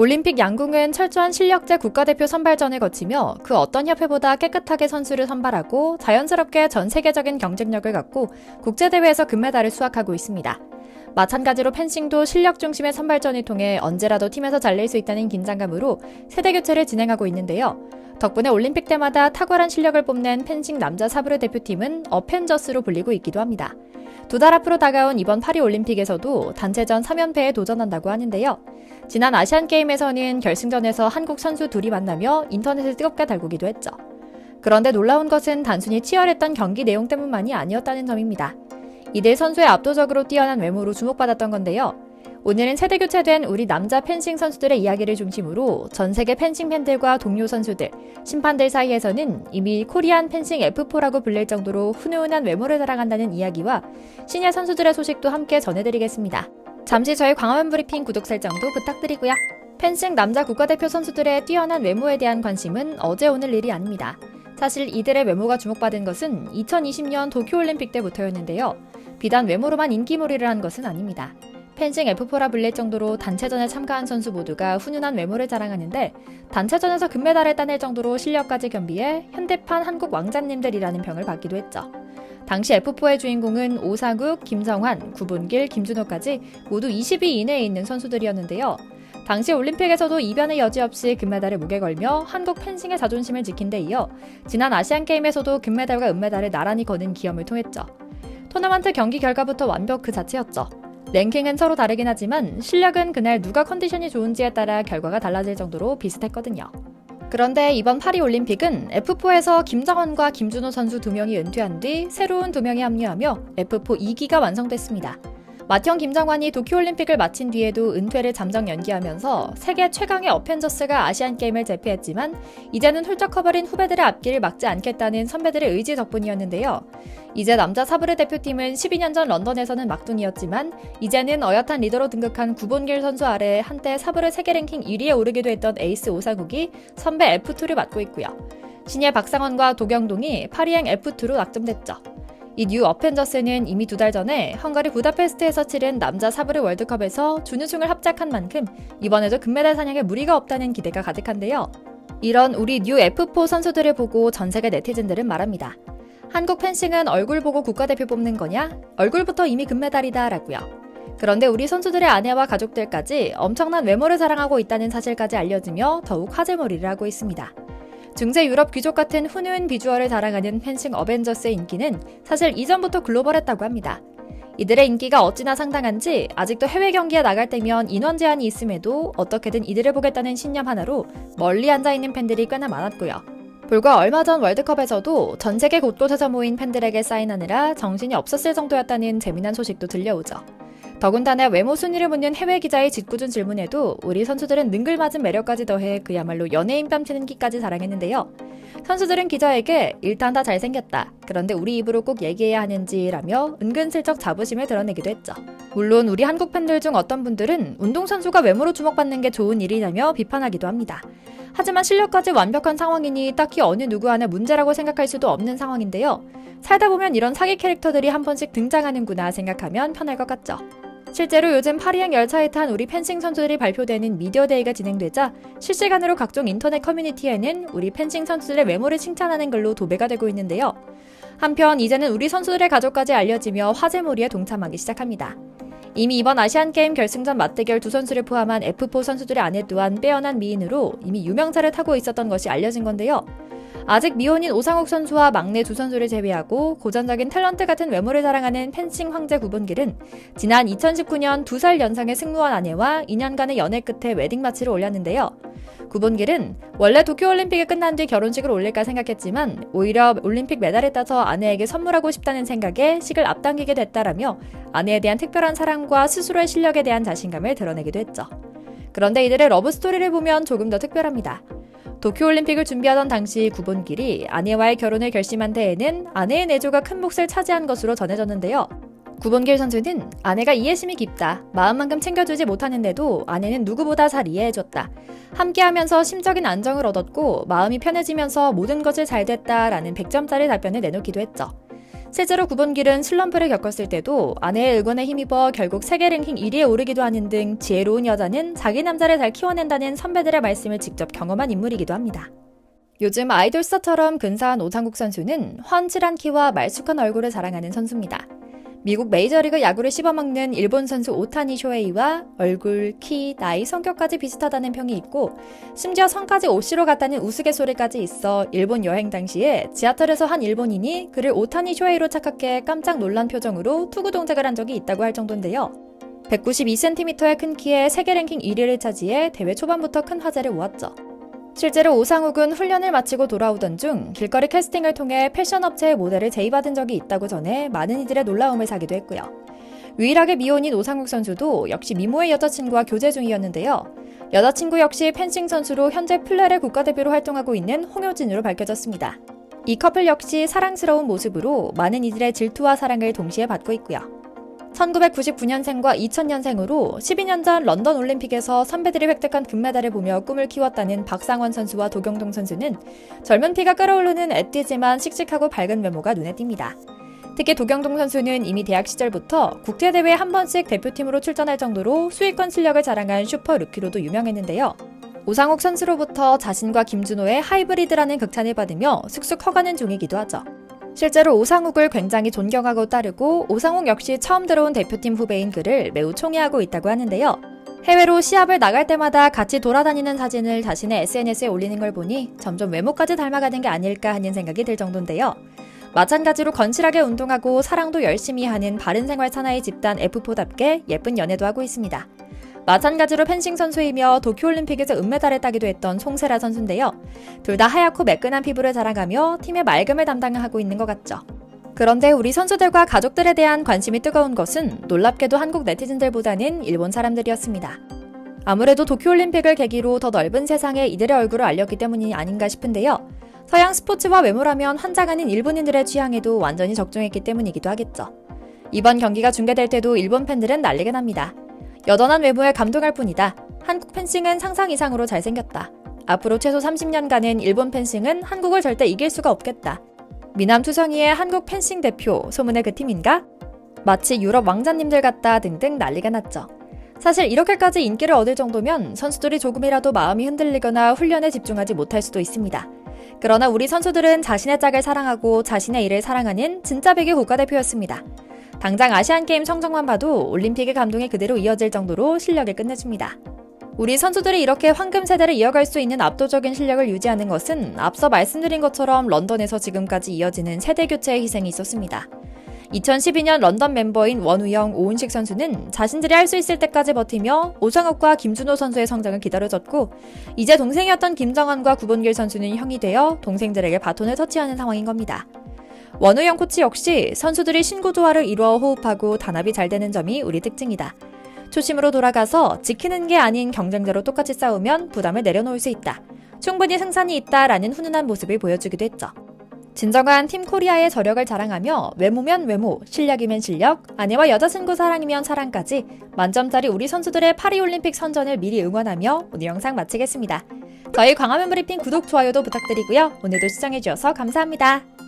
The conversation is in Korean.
올림픽 양궁은 철저한 실력제 국가대표 선발전을 거치며 그 어떤 협회보다 깨끗하게 선수를 선발하고 자연스럽게 전 세계적인 경쟁력을 갖고 국제대회에서 금메달을 수확하고 있습니다. 마찬가지로 펜싱도 실력 중심의 선발전을 통해 언제라도 팀에서 잘릴 수 있다는 긴장감으로 세대교체를 진행하고 있는데요. 덕분에 올림픽 때마다 탁월한 실력을 뽐낸 펜싱 남자 사브르 대표팀은 어펜저스로 불리고 있기도 합니다. 2달 앞으로 다가온 이번 파리올림픽에서도 단체전 3연패에 도전한다고 하는데요. 지난 아시안게임에서는 결승전에서 한국 선수 둘이 만나며 인터넷을 뜨겁게 달구기도 했죠. 그런데 놀라운 것은 단순히 치열했던 경기 내용 때문만이 아니었다는 점입니다. 이들 선수의 압도적으로 뛰어난 외모로 주목받았던 건데요. 오늘은 세대교체된 우리 남자 펜싱 선수들의 이야기를 중심으로 전 세계 펜싱 팬들과 동료 선수들, 심판들 사이에서는 이미 코리안 펜싱 F4라고 불릴 정도로 훈훈한 외모를 자랑한다는 이야기와 시니어 선수들의 소식도 함께 전해드리겠습니다. 잠시 저희 광화문 브리핑 구독 설정도 부탁드리고요. 펜싱 남자 국가대표 선수들의 뛰어난 외모에 대한 관심은 어제 오늘 일이 아닙니다. 사실 이들의 외모가 주목받은 것은 2020년 도쿄올림픽 때부터였는데요. 비단 외모로만 인기몰이를 한 것은 아닙니다. 펜싱 F4라 불릴 정도로 단체전에 참가한 선수 모두가 훈훈한 외모를 자랑하는데 단체전에서 금메달을 따낼 정도로 실력까지 겸비해 현대판 한국 왕자님들이라는 병을 받기도 했죠. 당시 F4의 주인공은 오사국, 김성환, 구본길, 김준호까지 모두 20위 이내에 있는 선수들이었는데요. 당시 올림픽에서도 이변의 여지 없이 금메달을 목에 걸며 한국 펜싱의 자존심을 지킨 데 이어 지난 아시안게임에서도 금메달과 은메달을 나란히 거는 기염을 통했죠. 토너먼트 경기 결과부터 완벽 그 자체였죠. 랭킹은 서로 다르긴 하지만 실력은 그날 누가 컨디션이 좋은지에 따라 결과가 달라질 정도로 비슷했거든요. 그런데 이번 파리올림픽은 F4에서 김정원과 김준호 선수 2명이 은퇴한 뒤 새로운 2명이 합류하며 F4 2기가 완성됐습니다. 맏형 김정환이 도쿄올림픽을 마친 뒤에도 은퇴를 잠정 연기하면서 세계 최강의 어펜저스가 아시안게임을 제패했지만 이제는 훌쩍 커버린 후배들의 앞길을 막지 않겠다는 선배들의 의지 덕분이었는데요. 이제 남자 사브르 대표팀은 12년 전 런던에서는 막둥이였지만 이제는 어엿한 리더로 등극한 구본길 선수 아래 한때 사브르 세계 랭킹 1위에 오르기도 했던 에이스 오사국이 선배 F2를 맡고 있고요. 신예 박상원과 도경동이 파리행 F2로 낙점됐죠. 이 뉴 어펜저스는 이미 2달 전에 헝가리 부다페스트에서 치른 남자 사브르 월드컵에서 준우승을 합작한 만큼 이번에도 금메달 사냥에 무리가 없다는 기대가 가득한데요. 이런 우리 뉴 F4 선수들을 보고 전 세계 네티즌들은 말합니다. 한국 펜싱은 얼굴 보고 국가대표 뽑는 거냐? 얼굴부터 이미 금메달이다 라고요. 그런데 우리 선수들의 아내와 가족들까지 엄청난 외모를 자랑하고 있다는 사실까지 알려지며 더욱 화제몰이를 하고 있습니다. 중세 유럽 귀족 같은 훈훈 비주얼을 자랑하는 펜싱 어벤져스의 인기는 사실 이전부터 글로벌했다고 합니다. 이들의 인기가 어찌나 상당한지 아직도 해외 경기에 나갈 때면 인원 제한이 있음에도 어떻게든 이들을 보겠다는 신념 하나로 멀리 앉아있는 팬들이 꽤나 많았고요. 불과 얼마 전 월드컵에서도 전 세계 곳곳에서 모인 팬들에게 사인하느라 정신이 없었을 정도였다는 재미난 소식도 들려오죠. 더군다나 외모 순위를 묻는 해외 기자의 짓궂은 질문에도 우리 선수들은 능글맞은 매력까지 더해 그야말로 연예인 뺨치는 기까지 자랑했는데요. 선수들은 기자에게 일단 다 잘생겼다. 그런데 우리 입으로 꼭 얘기해야 하는지라며 은근슬쩍 자부심을 드러내기도 했죠. 물론 우리 한국 팬들 중 어떤 분들은 운동선수가 외모로 주목받는 게 좋은 일이냐며 비판하기도 합니다. 하지만 실력까지 완벽한 상황이니 딱히 어느 누구 하나 문제라고 생각할 수도 없는 상황인데요. 살다 보면 이런 사기 캐릭터들이 한 번씩 등장하는구나 생각하면 편할 것 같죠. 실제로 요즘 파리행 열차에 탄 우리 펜싱 선수들이 발표되는 미디어데이가 진행되자 실시간으로 각종 인터넷 커뮤니티에는 우리 펜싱 선수들의 외모를 칭찬하는 글로 도배가 되고 있는데요. 한편 이제는 우리 선수들의 가족까지 알려지며 화제몰이에 동참하기 시작합니다. 이미 이번 아시안게임 결승전 맞대결 두 선수를 포함한 F4 선수들의 아내 또한 빼어난 미인으로 이미 유명세를 타고 있었던 것이 알려진 건데요. 아직 미혼인 오상욱 선수와 막내 두 선수를 제외하고 고전적인 탤런트 같은 외모를 자랑하는 펜싱 황제 구본길은 지난 2019년 2살 연상의 승무원 아내와 2년간의 연애 끝에 웨딩마치를 올렸는데요. 구본길은 원래 도쿄올림픽이 끝난 뒤 결혼식을 올릴까 생각했지만 오히려 올림픽 메달을 따서 아내에게 선물하고 싶다는 생각에 식을 앞당기게 됐다라며 아내에 대한 특별한 사랑과 스스로의 실력에 대한 자신감을 드러내기도 했죠. 그런데 이들의 러브스토리를 보면 조금 더 특별합니다. 도쿄올림픽을 준비하던 당시 구본길이 아내와의 결혼을 결심한 때에는 아내의 내조가 큰 몫을 차지한 것으로 전해졌는데요. 구본길 선수는 아내가 이해심이 깊다. 마음만큼 챙겨주지 못하는데도 아내는 누구보다 잘 이해해줬다. 함께하면서 심적인 안정을 얻었고 마음이 편해지면서 모든 것이 잘 됐다라는 100점짜리 답변을 내놓기도 했죠. 실제로 구본길은 슬럼프를 겪었을 때도 아내의 응원에 힘입어 결국 세계 랭킹 1위에 오르기도 하는 등 지혜로운 여자는 자기 남자를 잘 키워낸다는 선배들의 말씀을 직접 경험한 인물이기도 합니다. 요즘 아이돌 스타처럼 근사한 오상국 선수는 훤칠한 키와 말쑥한 얼굴을 자랑하는 선수입니다. 미국 메이저리그 야구를 씹어먹는 일본 선수 오타니 쇼헤이와 얼굴, 키, 나이, 성격까지 비슷하다는 평이 있고 심지어 성까지 오시로 갔다는 우스갯소리까지 있어 일본 여행 당시에 지하철에서 한 일본인이 그를 오타니 쇼헤이로 착각해 깜짝 놀란 표정으로 투구 동작을 한 적이 있다고 할 정도인데요. 192cm의 큰 키에 세계 랭킹 1위를 차지해 대회 초반부터 큰 화제를 모았죠. 실제로 오상욱은 훈련을 마치고 돌아오던 중 길거리 캐스팅을 통해 패션 업체의 모델을 제의받은 적이 있다고 전해 많은 이들의 놀라움을 사기도 했고요. 유일하게 미혼인 오상욱 선수도 역시 미모의 여자친구와 교제 중이었는데요. 여자친구 역시 펜싱 선수로 현재 플레레 국가대표로 활동하고 있는 홍효진으로 밝혀졌습니다. 이 커플 역시 사랑스러운 모습으로 많은 이들의 질투와 사랑을 동시에 받고 있고요. 1999년생과 2000년생으로 12년 전 런던 올림픽에서 선배들이 획득한 금메달을 보며 꿈을 키웠다는 박상원 선수와 도경동 선수는 젊은 피가 끓어오르는 애띠지만 씩씩하고 밝은 외모가 눈에 띕니다. 특히 도경동 선수는 이미 대학 시절부터 국제대회에 한 번씩 대표팀으로 출전할 정도로 수익권 실력을 자랑한 슈퍼 루키로도 유명했는데요. 오상욱 선수로부터 자신과 김준호의 하이브리드라는 극찬을 받으며 슥슥 커가는 중이기도 하죠. 실제로 오상욱을 굉장히 존경하고 따르고 오상욱 역시 처음 들어온 대표팀 후배인 그를 매우 총애하고 있다고 하는데요. 해외로 시합을 나갈 때마다 같이 돌아다니는 사진을 자신의 SNS에 올리는 걸 보니 점점 외모까지 닮아가는 게 아닐까 하는 생각이 들 정도인데요. 마찬가지로 건실하게 운동하고 사랑도 열심히 하는 바른생활 사나이 집단 F4답게 예쁜 연애도 하고 있습니다. 마찬가지로 펜싱 선수이며 도쿄올림픽에서 은메달을 따기도 했던 송세라 선수인데요. 둘 다 하얗고 매끈한 피부를 자랑하며 팀의 맑음을 담당하고 있는 것 같죠. 그런데 우리 선수들과 가족들에 대한 관심이 뜨거운 것은 놀랍게도 한국 네티즌들보다는 일본 사람들이었습니다. 아무래도 도쿄올림픽을 계기로 더 넓은 세상에 이들의 얼굴을 알렸기 때문이 아닌가 싶은데요. 서양 스포츠와 외모라면 환장하는 일본인들의 취향에도 완전히 적중했기 때문이기도 하겠죠. 이번 경기가 중계될 때도 일본 팬들은 난리가 납니다. 여전한 외모에 감동할 뿐이다. 한국 펜싱은 상상 이상으로 잘생겼다. 앞으로 최소 30년간은 일본 펜싱은 한국을 절대 이길 수가 없겠다. 미남 투성이의 한국 펜싱 대표, 소문의 그 팀인가? 마치 유럽 왕자님들 같다 등등 난리가 났죠. 사실 이렇게까지 인기를 얻을 정도면 선수들이 조금이라도 마음이 흔들리거나 훈련에 집중하지 못할 수도 있습니다. 그러나 우리 선수들은 자신의 짝을 사랑하고 자신의 일을 사랑하는 진짜 백의 국가대표였습니다. 당장 아시안게임 성적만 봐도 올림픽의 감동이 그대로 이어질 정도로 실력을 끝내줍니다. 우리 선수들이 이렇게 황금 세대를 이어갈 수 있는 압도적인 실력을 유지하는 것은 앞서 말씀드린 것처럼 런던에서 지금까지 이어지는 세대 교체의 희생이 있었습니다. 2012년 런던 멤버인 원우영, 오은식 선수는 자신들이 할 수 있을 때까지 버티며 오상욱과 김준호 선수의 성장을 기다려줬고 이제 동생이었던 김정환과 구본길 선수는 형이 되어 동생들에게 바톤을 터치하는 상황인 겁니다. 원우영 코치 역시 선수들이 신구조화를 이루어 호흡하고 단합이 잘 되는 점이 우리 특징이다. 초심으로 돌아가서 지키는 게 아닌 경쟁자로 똑같이 싸우면 부담을 내려놓을 수 있다. 충분히 승산이 있다라는 훈훈한 모습을 보여주기도 했죠. 진정한 팀 코리아의 저력을 자랑하며 외모면 외모, 실력이면 실력, 아내와 여자친구 사랑이면 사랑까지 만점짜리 우리 선수들의 파리올림픽 선전을 미리 응원하며 오늘 영상 마치겠습니다. 저희 광화문 브리핑 구독, 좋아요도 부탁드리고요. 오늘도 시청해주셔서 감사합니다.